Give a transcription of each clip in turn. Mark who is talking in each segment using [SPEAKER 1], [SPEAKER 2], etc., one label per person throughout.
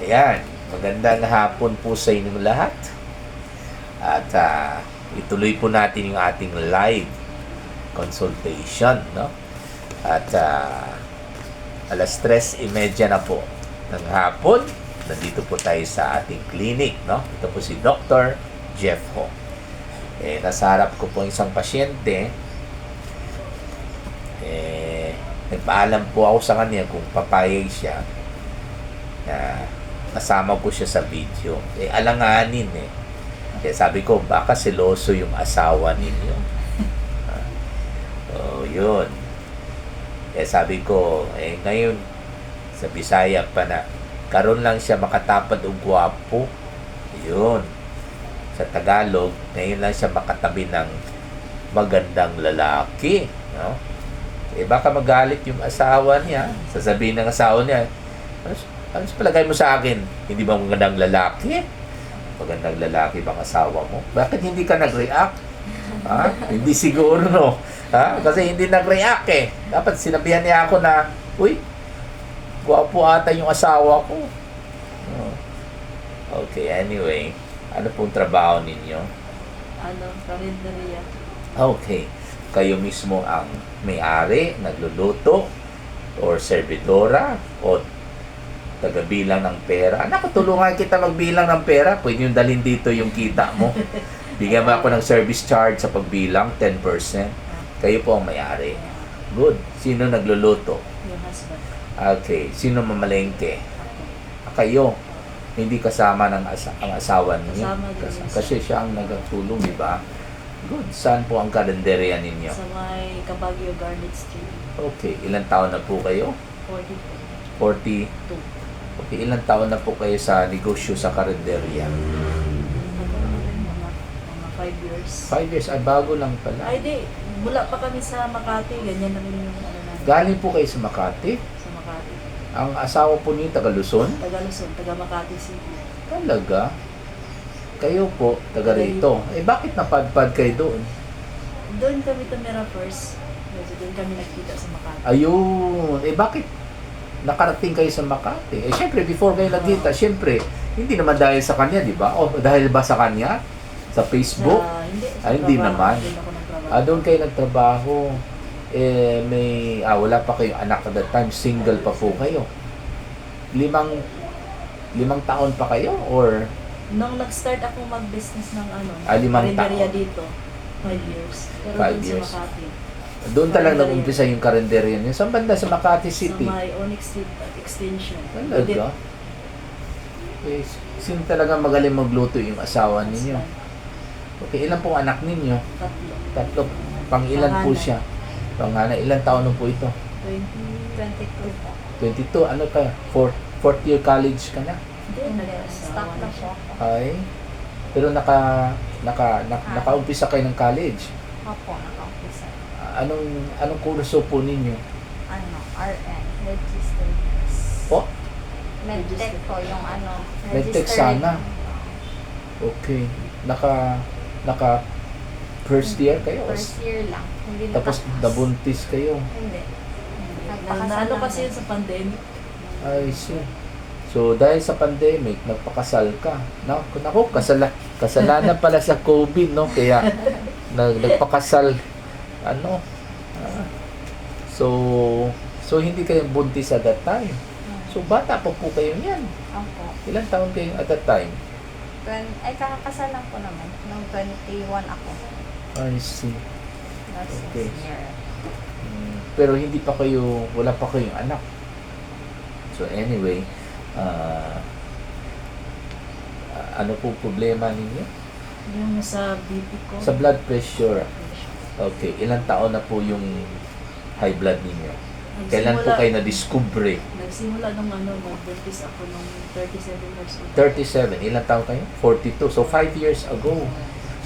[SPEAKER 1] Ayan, magandang hapon po sa inyong lahat. At ituloy po natin yung ating live consultation, no? At alas 3:30 na po ng hapon. Nandito po tayo sa ating clinic, no? Ito po si Dr. Jeff Ho. Nasa harap ko po isang pasyente. Nagpaalam po ako sa kanya kung papayag siya na kasama ko siya sa video. Alanganin eh. Kaya sabi ko, baka seloso yung asawa ninyo. Yun. Kaya sabi ko, ngayon, sa Bisaya pa na, karon lang siya makatapad o gwapo. Yun. Sa Tagalog, ngayon lang siya makatabi ng magandang lalaki. No? Baka magalit yung asawa niya. Sasabihin ng asawa niya, ano palagay mo sa akin? Hindi ba magandang lalaki? Magandang lalaki bang asawa mo? Bakit hindi ka nag-react? Ha? Hindi siguro, no? Ha? Kasi hindi nag-react eh. Dapat sinabihan niya ako na, uy, gwapo ata yung asawa ko. Okay, anyway. Ano pong trabaho ninyo?
[SPEAKER 2] Karinderya.
[SPEAKER 1] Okay. Kayo mismo ang may-ari, nagluluto, or servidora, o tagabilang ng pera. Anak, tulungan kita magbilang ng pera. Pwede yung dalhin dito yung kita mo. Bigyan mo ako ng service charge sa pagbilang, 10%. Kayo po ang may-ari. Good. Sino nagluluto?
[SPEAKER 2] Yung husband.
[SPEAKER 1] Okay. Sino mamalengke? Kayo. Hindi kasama ng ang asawa niyo.
[SPEAKER 2] Kasama din.
[SPEAKER 1] Kasi siya ang nagtulong, di ba? Good. Saan po ang karinderya ninyo?
[SPEAKER 2] Sa may Cabagyo Garnet Street.
[SPEAKER 1] Okay. Ilang taon na po kayo?
[SPEAKER 2] 42.
[SPEAKER 1] 40. Okay, ilang taon na po kayo sa negosyo sa karinderya?
[SPEAKER 2] Mga 5 years.
[SPEAKER 1] 5 years, bago lang pala.
[SPEAKER 2] Ay, di. Mula pa kami sa Makati. Ganyan na rin yung namin.
[SPEAKER 1] Galing po kayo sa Makati?
[SPEAKER 2] Sa Makati.
[SPEAKER 1] Ang asawa po niyo taga Luzon?
[SPEAKER 2] Taga Luzon. Taga Makati City.
[SPEAKER 1] Talaga? Kayo po, taga rito. Bakit napadpad kayo doon?
[SPEAKER 2] Doon kami tumira first. Medyo doon kami nagkita sa Makati.
[SPEAKER 1] Ayun. Bakit nakarating kayo sa Makati? Siyempre, before kayo nagkita, siyempre, hindi naman dahil sa kanya, di ba? O, dahil ba sa kanya? Sa Facebook?
[SPEAKER 2] Hindi.
[SPEAKER 1] Hindi naman.
[SPEAKER 2] Doon ako nagtrabaho.
[SPEAKER 1] Doon kayo nagtrabaho. Wala pa kayong anak at that time. Single pa po kayo. Limang taon pa kayo? Or
[SPEAKER 2] Nung nag-start ako mag-business ng
[SPEAKER 1] 5
[SPEAKER 2] karinderya
[SPEAKER 1] taon.
[SPEAKER 2] dito, 5 years. Pero
[SPEAKER 1] 5
[SPEAKER 2] doon
[SPEAKER 1] years.
[SPEAKER 2] sa Makati.
[SPEAKER 1] doon talagang
[SPEAKER 2] Karinderya.
[SPEAKER 1] nag-umpisa yung karinderya niyo? Saan banda? Sa Makati
[SPEAKER 2] Sa
[SPEAKER 1] City?
[SPEAKER 2] may Onyx Street Extension.
[SPEAKER 1] Talaga? Sino talaga magaling magluto yung asawa ninyo? Okay, ilan pong anak ninyo?
[SPEAKER 2] Tatlo.
[SPEAKER 1] Pang ilan po
[SPEAKER 2] Panganay.
[SPEAKER 1] siya? Panganay, ilan taon na po ito?
[SPEAKER 2] 22 po.
[SPEAKER 1] 22, ano ka? Fourth year college ka na?
[SPEAKER 2] Hindi,
[SPEAKER 3] Stop na po ako.
[SPEAKER 1] Ay, pero nakaumpisa kayo ng college.
[SPEAKER 3] Opo, naka-umpisa.
[SPEAKER 1] Anong kurso po ninyo?
[SPEAKER 3] RN, registered nurse.
[SPEAKER 1] Po?
[SPEAKER 3] Medtech po yung
[SPEAKER 1] Medtech
[SPEAKER 3] registered.
[SPEAKER 1] sana. Okay. Naka first year kayo?
[SPEAKER 3] First year lang. Hindi
[SPEAKER 1] Tapos
[SPEAKER 3] natapos.
[SPEAKER 1] nabuntis kayo.
[SPEAKER 3] Hindi.
[SPEAKER 2] Nalo kasi yun sa pandemic.
[SPEAKER 1] I see. So, dahil sa pandemic, nagpakasal ka. Naku, kasalanan pala sa COVID, no? Kaya, nagpakasal. So, hindi kayo buntis at that time. So, bata pa po kayo niyan.
[SPEAKER 3] Opo.
[SPEAKER 1] Ilang taon kayo at that time?
[SPEAKER 3] Kakakasal lang po naman. Nung 21 ako.
[SPEAKER 1] I see.
[SPEAKER 3] Last
[SPEAKER 1] Okay.
[SPEAKER 3] year.
[SPEAKER 1] Pero hindi pa kayo, wala pa kayong anak. So, anyway, ano po problema ninyo?
[SPEAKER 2] Yung sa BP ko.
[SPEAKER 1] Sa blood pressure. Okay, ilang taon na po yung high blood ninyo? Kailan po kayo na-discover?
[SPEAKER 2] Nagsimula nung mag-buntis ako nung 37 years old.
[SPEAKER 1] 37. Ilang taon kayo? 42. So, 5 years ago.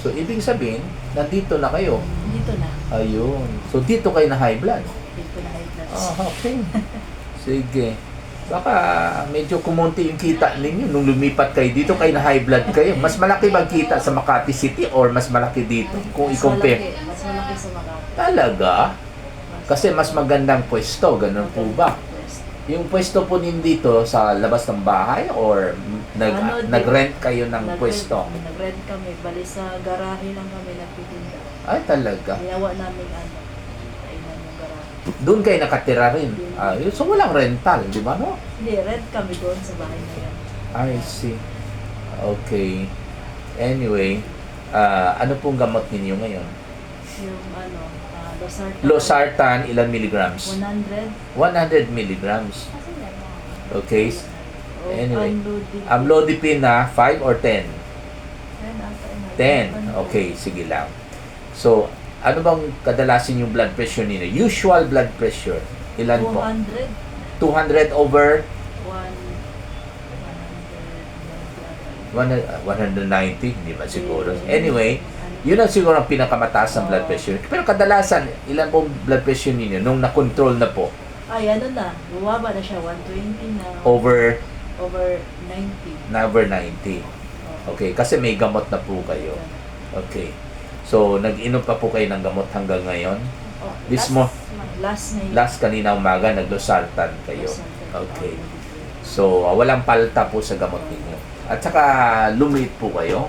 [SPEAKER 1] So, ibig sabihin, nandito na kayo.
[SPEAKER 2] Dito na.
[SPEAKER 1] Ayun. So, dito kayo na high blood.
[SPEAKER 2] Dito na high blood.
[SPEAKER 1] Okay. Sige. Baka medyo kumunti yung kita ninyo nung lumipat kayo dito, kayo na high blood kayo. Mas malaki bang kita sa Makati City or mas malaki dito kung i-compare?
[SPEAKER 2] Mas malaki sa Makati.
[SPEAKER 1] Talaga? Kasi mas magandang pwesto, ganun po ba? Yung pwesto po din dito sa labas ng bahay or nag-rent kayo ng pwesto?
[SPEAKER 2] Nag-rent kami. Bali sa garahe lang kami nagtitinda.
[SPEAKER 1] Ay, talaga.
[SPEAKER 2] Ginawa namin kainan yung garahe.
[SPEAKER 1] Doon kayo nakatira rin. So, walang rental, di ba, no?
[SPEAKER 2] Hindi, rent kami doon sa bahay na yan.
[SPEAKER 1] I see. Okay. Anyway, ano pong gamot ninyo ngayon?
[SPEAKER 2] Yung losartan.
[SPEAKER 1] Losartan, ilan milligrams?
[SPEAKER 2] 100.
[SPEAKER 1] 100 milligrams.
[SPEAKER 3] Kasi meron.
[SPEAKER 1] Okay.
[SPEAKER 2] O
[SPEAKER 1] Anyway.
[SPEAKER 2] Amlodipine.
[SPEAKER 1] Amlodipine na 5 or 10? 10.
[SPEAKER 2] 10.
[SPEAKER 1] Okay, sige lang. So, ano bang kadalasan yung blood pressure ninyo? Usual blood pressure. Ilan po?
[SPEAKER 2] 200.
[SPEAKER 1] 200 over
[SPEAKER 2] 190.
[SPEAKER 1] 190? Hindi ba siguro? Anyway, yun ang siguro ang pinakamataas ng blood pressure. Pero kadalasan, ilan pong blood pressure ninyo nung na-control na po?
[SPEAKER 2] Ay, ano na. Bumaba na siya. 120 na.
[SPEAKER 1] Over
[SPEAKER 2] 90.
[SPEAKER 1] over 90. Okay, kasi may gamot na po kayo. Okay. So, nag-inom pa po kayo ng gamot hanggang ngayon?
[SPEAKER 2] Oh,
[SPEAKER 1] This mo,
[SPEAKER 2] last na yun.
[SPEAKER 1] last kanina umaga, naglosartan kayo. Okay. So, walang palta po sa gamot ninyo. At saka, lumiit po kayo.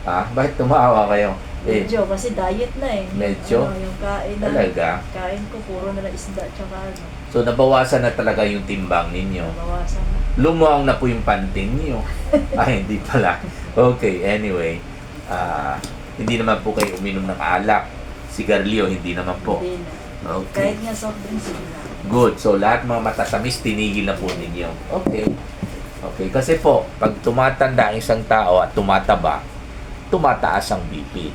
[SPEAKER 1] Bakit tumawa kayo?
[SPEAKER 2] Medyo, kasi diet na eh.
[SPEAKER 1] Medyo?
[SPEAKER 2] Yung kain na.
[SPEAKER 1] Talaga?
[SPEAKER 2] Kain ko, puro na lang isda, tsaka
[SPEAKER 1] So, nabawasan na talaga yung timbang ninyo.
[SPEAKER 2] bawasan na.
[SPEAKER 1] Lumuwang na po yung panting niyo. Hindi pala. Okay, anyway. Hindi naman po kayo uminom ng alak. Sigarilyo, hindi naman po.
[SPEAKER 2] Hindi na.
[SPEAKER 1] Okay.
[SPEAKER 2] Kahit nga soft drinks, hindi na.
[SPEAKER 1] Good. So, lahat mga matatamis, tinigil na po ninyo. Okay. Okay. Kasi po, pag tumatanda ang isang tao at tumataba, tumataas ang BP.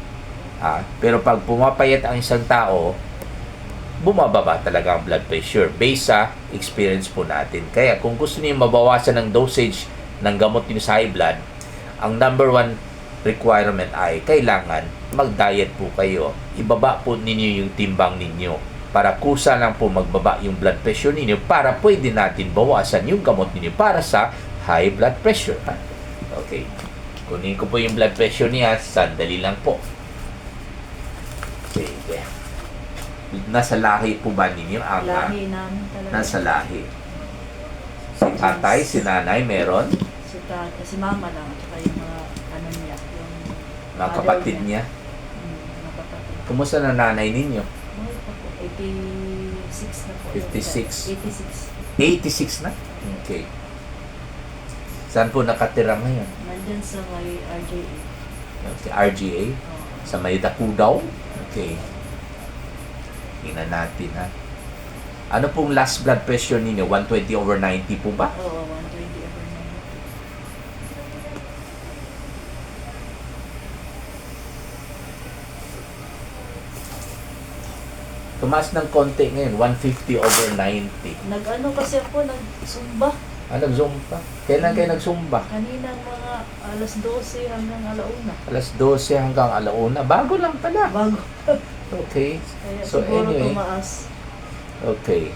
[SPEAKER 1] Pero pag pumapayat ang isang tao, bumababa talaga ang blood pressure based sa experience po natin. Kaya kung gusto niyo mabawasan ang dosage ng gamot niyo sa high blood, ang number one requirement ay kailangan mag-diet po kayo. Ibaba po ninyo yung timbang ninyo para kusa lang po magbaba yung blood pressure ninyo para pwede natin bawasan yung gamot ninyo para sa high blood pressure. Okay. Kunin ko po yung blood pressure niya. Sandali lang po. Sige. Nasa lahi po ba ninyo?
[SPEAKER 2] Lahi namin talaga.
[SPEAKER 1] Nasa lahi. Si tatay, si nanay, meron?
[SPEAKER 2] Si mama lang, tsaka yung mga niya, yung
[SPEAKER 1] Mga kapatid niya.
[SPEAKER 2] mga kapatid.
[SPEAKER 1] Kumusta na nanay ninyo?
[SPEAKER 2] Ano pa po? 86 na po.
[SPEAKER 1] 56.
[SPEAKER 2] 86.
[SPEAKER 1] 86 na? Okay. Saan po nakatira ngayon?
[SPEAKER 2] Nandyan sa may RJA.
[SPEAKER 1] Sa RGA? Sa may Dakudaw? Okay. Tingnan natin ha. Ano pong last blood pressure ninyo? 120 over 90 po ba?
[SPEAKER 2] Oo, 120 over 90.
[SPEAKER 1] Tumaas ng konti ngayon. 150 over 90.
[SPEAKER 2] Nag-ano kasi ako, nag-zumba.
[SPEAKER 1] Nag-zoom pa? Kailan kayo nag-zumba?
[SPEAKER 2] Kanina mga alas 12 hanggang alauna.
[SPEAKER 1] Alas 12 hanggang alauna. Bago lang pala.
[SPEAKER 2] Bago.
[SPEAKER 1] Okay.
[SPEAKER 2] Kaya
[SPEAKER 1] So
[SPEAKER 2] siguro
[SPEAKER 1] anyway.
[SPEAKER 2] tumaas.
[SPEAKER 1] Okay.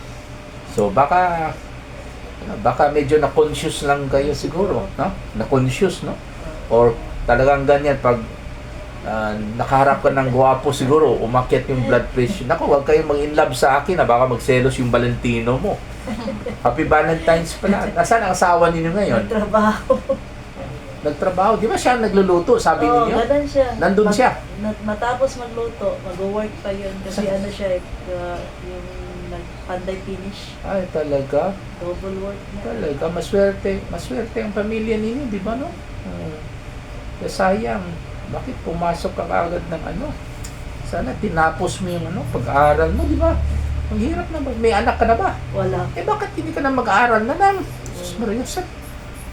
[SPEAKER 1] So baka medyo na-conscious lang kayo siguro, no? Na-conscious, no? Or talagang ganyan pag nakaharap ka ng gwapo siguro, umakyat yung blood pressure. Naku, huwag kayong mag-inlove sa akin, baka magselos yung Valentino mo. Happy Valentine's pala. Nasaan ang asawa ninyo ngayon?
[SPEAKER 2] Nagtrabaho.
[SPEAKER 1] Nagtrabaho. Di ba siya nagluluto, sabi
[SPEAKER 2] Oo,
[SPEAKER 1] ninyo?
[SPEAKER 2] ganun siya.
[SPEAKER 1] Nandun siya?
[SPEAKER 2] Matapos magluto, mag-work pa yun. Kasi ano siya, yung nagpanday finish.
[SPEAKER 1] Ay, talaga?
[SPEAKER 2] Double work na.
[SPEAKER 1] Talaga, maswerte ang pamilya ninyo, di ba, no? Sayang, bakit pumasok ka agad ng ano? Sana tinapos mo yung pag-aaral mo, di ba? Ang hirap na, may anak ka na ba?
[SPEAKER 2] Wala.
[SPEAKER 1] Bakit hindi ka na mag-aaral na lang? Sus Maria,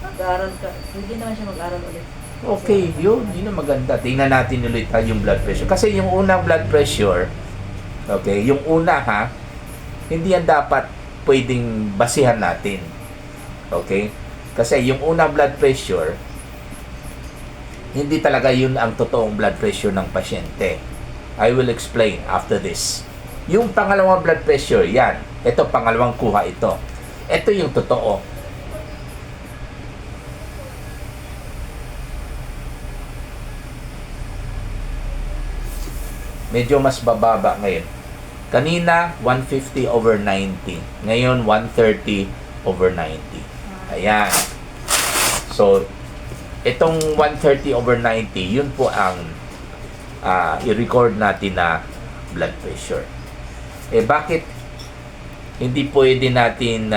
[SPEAKER 2] Mag-aaral ka. Hindi naman siya mag-aaral ulit.
[SPEAKER 1] okay, yun ang maganda. Tingnan natin ulit yung blood pressure. Kasi yung unang blood pressure, okay, yung una hindi yan dapat pwedeng basihan natin. Okay? Kasi yung unang blood pressure, hindi talaga yun ang totoong blood pressure ng pasyente. I will explain after this. Yung pangalawang blood pressure, yan. Ito, pangalawang kuha ito. Ito yung totoo. Medyo mas bababa ngayon. Kanina, 150/90. Ngayon, 130/90. Ayan. So, itong 130/90, yun po ang i-record natin na blood pressure. Bakit hindi pwede natin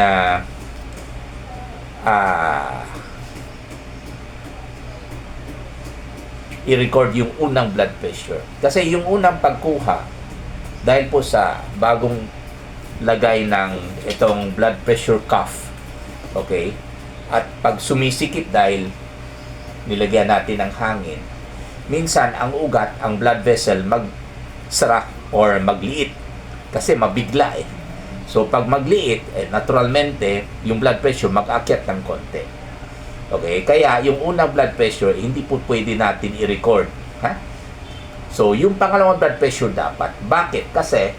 [SPEAKER 1] i-record yung unang blood pressure? Kasi yung unang pagkuha, dahil po sa bagong lagay ng itong blood pressure cuff, okay? At pag sumisikip dahil nilagyan natin ng hangin, minsan ang ugat, ang blood vessel magsara or magliit kasi mabigla eh. So pag magliit, naturalmente yung blood pressure mag-akyat ng konti. Okay? Kaya yung unang blood pressure hindi po pwede natin i-record, ha? So yung pangalawang blood pressure dapat. Bakit? Kasi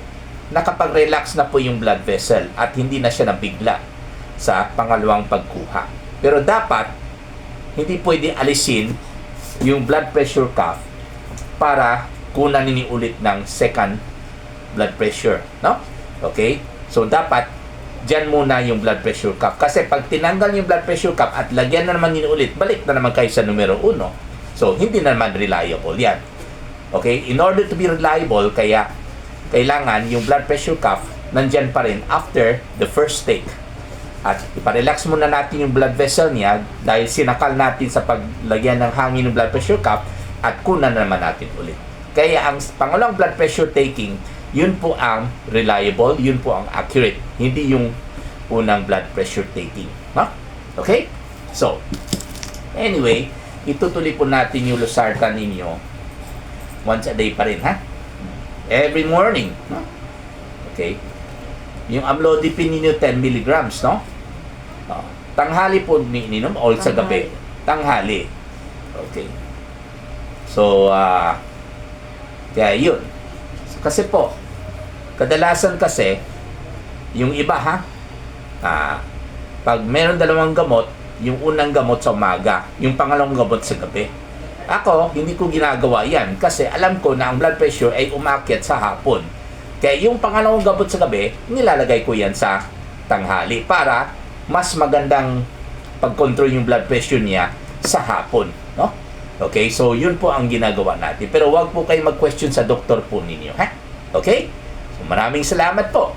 [SPEAKER 1] nakapag-relax na po yung blood vessel at hindi na siya nabigla sa pangalawang pagkuha. Pero dapat hindi pwede alisin yung blood pressure cuff para kunanin ulit ng second blood pressure, no? Okay? So dapat dyan muna yung blood pressure cuff, kasi pag tinanggal yung blood pressure cuff at lagyan na naman yun ulit, balik na naman kayo sa numero 1. So hindi na naman reliable yan. Okay? In order to be reliable, kaya kailangan yung blood pressure cuff nandyan pa rin after the first take. At iparelax muna natin yung blood vessel niya dahil sinakal natin sa paglagyan ng hangin ng blood pressure cuff at kunan naman natin ulit. Kaya ang pangalawang blood pressure taking, yun po ang reliable, yun po ang accurate, hindi yung unang blood pressure taking. No? Okay? So, anyway, itutuloy po natin yung losartan ninyo once a day pa rin, ha? Every morning. No? Okay? Yung amlodipine ninyo 10 milligrams, no? Tanghali po ininom o sa gabi? Tanghali. Okay. So, kaya yun. Kasi po, kadalasan kasi, yung iba pag meron dalawang gamot, yung unang gamot sa umaga, yung pangalawang gamot sa gabi. Ako, hindi ko ginagawa yan kasi alam ko na ang blood pressure ay umakyat sa hapon. Kaya yung pangalawang gamot sa gabi, nilalagay ko yan sa tanghali para mas magandang pag-control yung blood pressure niya sa hapon, no? Okay, so yun po ang ginagawa natin. Pero wag po kayo mag-question sa doktor po ninyo, ha? Okay? So maraming salamat po.